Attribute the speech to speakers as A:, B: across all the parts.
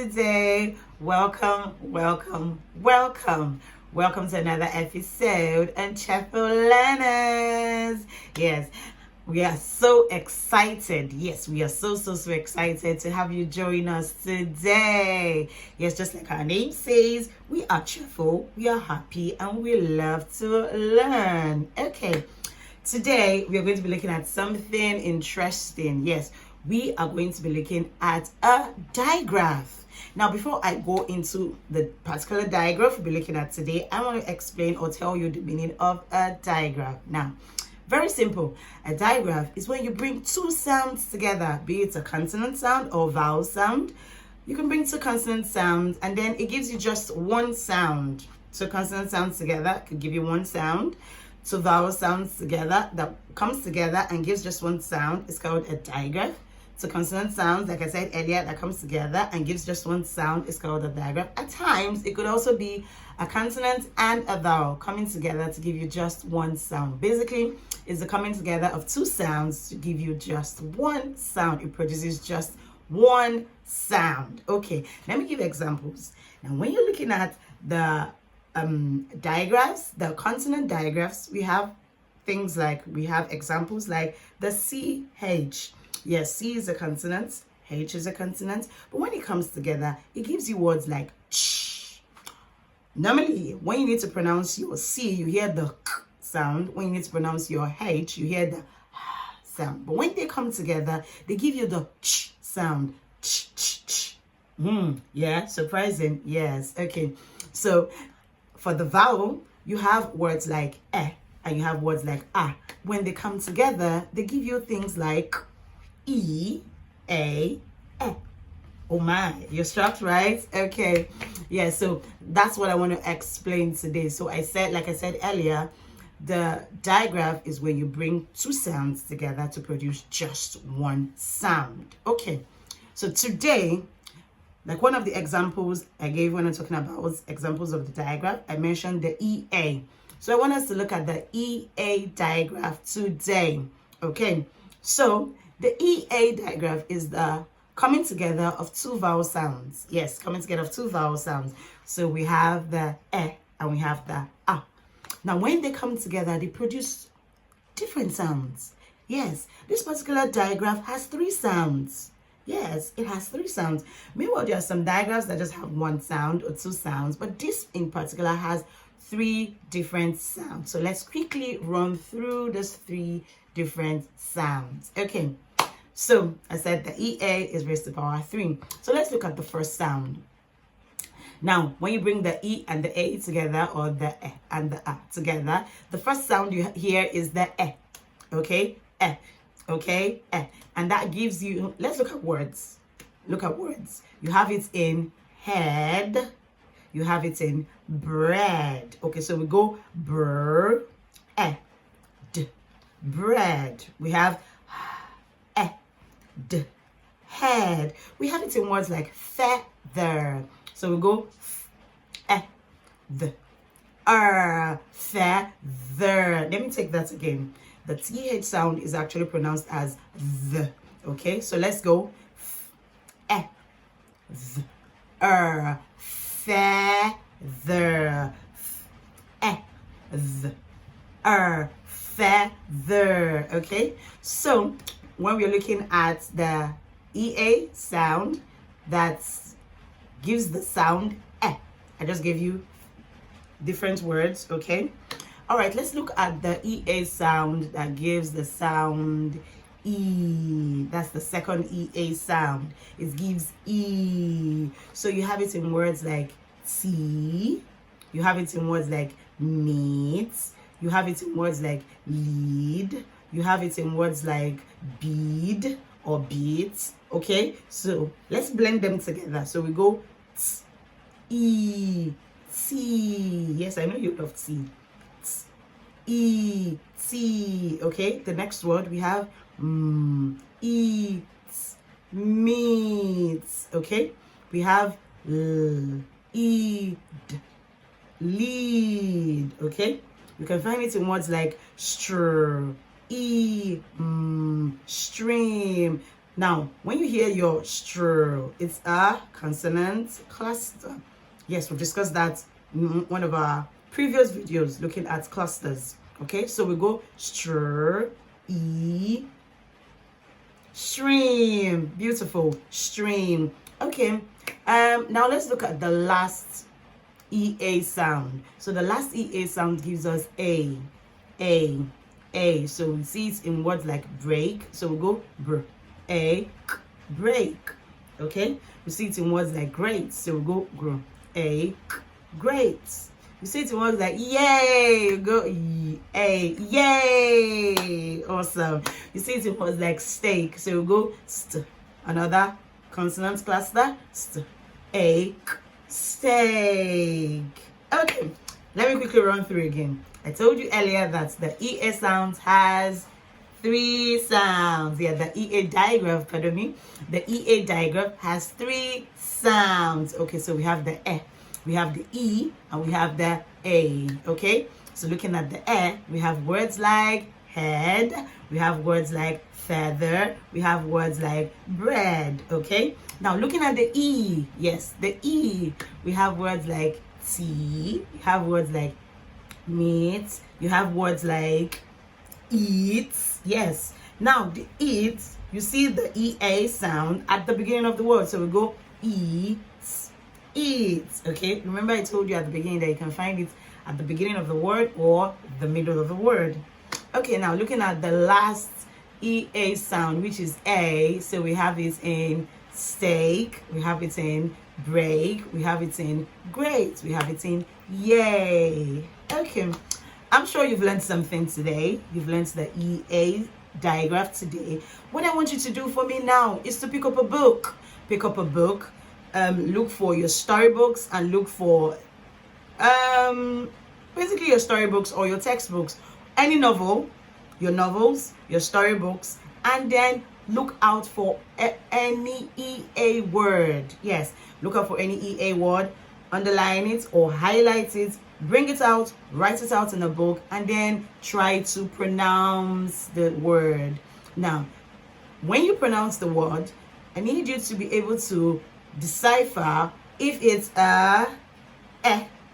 A: today. Welcome, welcome, welcome. Welcome to another episode on Chapel Learners. Yes, we are so excited. Yes, we are so excited to have you join us today. Yes, just like our name says, we are cheerful, we are happy, and we love to learn. Okay, today we are going to be looking at something interesting. Yes, we are going to be looking at a digraph. Now, before I go into the particular digraph we'll be looking at today, I want to explain or tell you the meaning of a digraph. Now, very simple. A digraph is when you bring two sounds together, be it a consonant sound or vowel sound. You can bring two consonant sounds and then it gives you just one sound. So consonant sounds together could give you one sound. Two vowel sounds together that comes together and gives just one sound is called a digraph. So consonant sounds, like I said earlier, that comes together and gives just one sound is called a digraph. At times, it could also be a consonant and a vowel coming together to give you just one sound. Basically, it's the coming together of two sounds to give you just one sound. It produces just one sound. Okay, let me give examples. Now, when you're looking at the digraphs, the consonant digraphs, we have things like, we have examples like the CH. Yes, C is a consonant, H is a consonant, but when it comes together, it gives you words like ch. Normally, when you need to pronounce your C, you hear the k sound. When you need to pronounce your H, you hear the h sound. But when they come together, they give you the ch sound. Ch, ch, ch. Yeah, surprising. Yes, okay. So, for the vowel, you have words like and you have words like a. When they come together, they give you things like E, A, E. Oh my, you're shocked, right? Okay. Yeah, so that's what I want to explain today. So like I said earlier, the digraph is when you bring two sounds together to produce just one sound. Okay. So today, like one of the examples I gave when I'm talking about examples of the digraph, I mentioned the EA. So I want us to look at the EA digraph today. Okay. So the EA digraph is the coming together of two vowel sounds. Yes, coming together of two vowel sounds. So we have the E and we have the A. Now, when they come together, they produce different sounds. Yes, this particular digraph has three sounds. Yes, it has three sounds. Meanwhile, there are some digraphs that just have one sound or two sounds, but this in particular has three different sounds. So let's quickly run through those three different sounds. Okay, so I said the EA is raised to the power 3. So let's look at the first sound. Now, when you bring the E and the A together, or the E and the A together, the first sound you hear is the E. Okay, E. Okay, E. And that gives you, let's look at words. Look at words. You have it in head. You have it in bread. Okay, so we go br, E, d, bread. We have e, d, head. We have it in words like feather. So we go the feather. Let me take that again. The TH sound is actually pronounced as the. Okay, so let's go feather. Feather. Okay, so when we're looking at the EA sound that gives the sound I just gave you different words. Okay, all right, let's look at the EA sound that gives the sound E. That's the second EA sound. It gives E. So you have it in words like tea. You have it in words like meat. You have it in words like lead. You have it in words like bead or beads. Okay, so let's blend them together. So we go E, T. Yes, I know you love T. E, T. Okay, the next word we have eat, meat. Okay, we have eat, lead. Okay, you can find it in words like stream, Now, when you hear your str, it's a consonant cluster. Yes, we've discussed that in one of our previous videos looking at clusters. Okay, so we go str, e, stream. Beautiful, stream. Okay, now let's look at the last EA sound. So the last EA sound gives us A. So we see it in words like break. So we go br, a, k, break. Okay, we see it in words like great. So we go gr, a, k, great. You see it in words like yay. We go a, yay. Awesome. You see it in words like steak. So we go st. Another consonant cluster. St, a, k, steak. Okay, let me quickly run through again. I told you earlier that the EA sound has 3 sounds. Yeah, the EA digraph, pardon me. The EA digraph has 3 sounds. Okay, so we have the E, we have the E, and we have the A. Okay, so looking at the E, we have words like head, we have words like feather, we have words like bread. Okay, now looking at the E, yes, the E, we have words like tea, we have words like meat, you have words like eat. Yes, now the eat, you see the EA sound at the beginning of the word, so we go eat, eat. Okay, remember I told you at the beginning that you can find it at the beginning of the word or the middle of the word. Okay, now looking at the last EA sound, which is A, so we have it in steak, we have it in break, we have it in great, we have it in yay. Okay, I'm sure you've learned something today. You've learned the EA digraph today. What I want you to do for me now is to pick up a book. Pick up a book, look for your storybooks and look for basically your storybooks or your textbooks, any novel, your novels, your storybooks, and then look out for any EA word. Yes, look out for any EA word, underline it or highlight it, bring it out, write it out in a book, and then try to pronounce the word. Now, when you pronounce the word, I need you to be able to decipher if it's a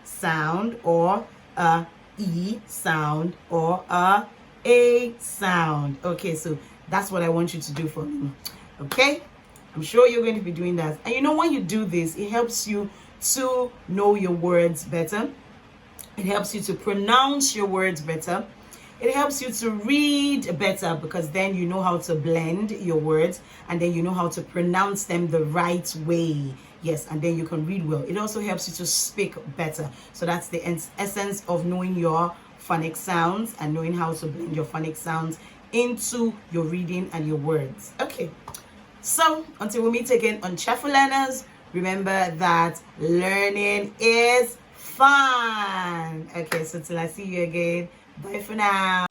A: sound or a E sound or a sound. Okay, so that's what I want you to do for me. Okay, I'm sure you're going to be doing that. And you know, when you do this, it helps you to know your words better. It helps you to pronounce your words better. It helps you to read better, because then you know how to blend your words and then you know how to pronounce them the right way. Yes, and then you can read well. It also helps you to speak better. So that's the essence of knowing your phonic sounds and knowing how to blend your phonic sounds into your reading and your words. Okay, so until we meet again on Cheerful Learners, remember that learning is fun. Okay, so till I see you again, bye for now.